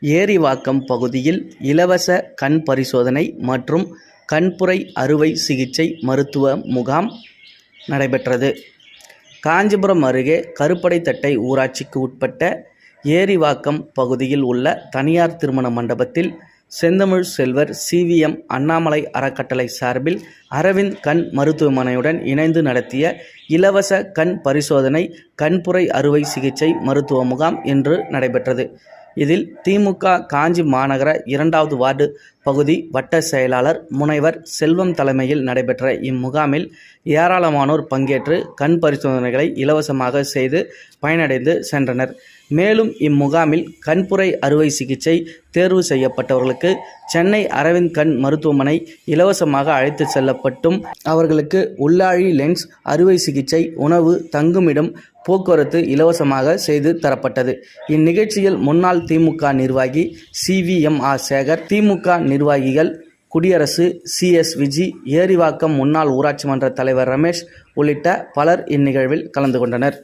ஏரிவாக்கம் பகுதியில் இலவச கண் பரிசோதனை மற்றும் கண்புரை அறுவை சிகிச்சை மருத்துவ முகாம் நடைபெற்றது. காஞ்சிபுரம் அருகே கருப்படைத்தட்டை ஊராட்சிக்கு உட்பட்ட ஏரிவாக்கம் பகுதியில் உள்ள தனியார் திருமண மண்டபத்தில் செந்தமிழ் செல்வர் CVM அண்ணாமலை அறக்கட்டளை சார்பில் அரவிந்த் கண் மருத்துவமனையுடன் இணைந்து நடத்திய இலவச கண் பரிசோதனை கண்புரை அறுவை சிகிச்சை மருத்துவ முகாம் இன்று நடைபெற்றது. இதில் திமுக காஞ்சி மாநகர 2வது வார்டு பகுதி வட்ட செயலாளர் முனைவர் செல்வம் தலைமையில் நடைபெற்ற இம்முகாமில் ஏராளமானோர் பங்கேற்று கண் பரிசோதனைகளை இலவசமாக செய்து பயனடைந்து சென்றனர். மேலும் இம்முகாமில் கண்புரை அறுவை சிகிச்சை தேர்வு செய்யப்பட்டவர்களுக்கு சென்னை அரவிந்த் கண் மருத்துவமனை இலவசமாக அழைத்து செல்லப்பட்டும் அவர்களுக்கு உள்ளாழி லென்ஸ் அறுவை சிகிச்சை, உணவு, தங்குமிடம், போக்குவரத்து இலவசமாக செய்து தரப்பட்டது. இந்நிகழ்ச்சியில் முன்னாள் திமுக நிர்வாகி CVMR சேகர், திமுக நிர்வாகிகள் குடியரசு, CS விஜி, ஏரிவாக்கம் முன்னாள் ஊராட்சி மன்ற தலைவர் ரமேஷ் உள்ளிட்ட பலர் இந்நிகழ்வில் கலந்து கொண்டனர்.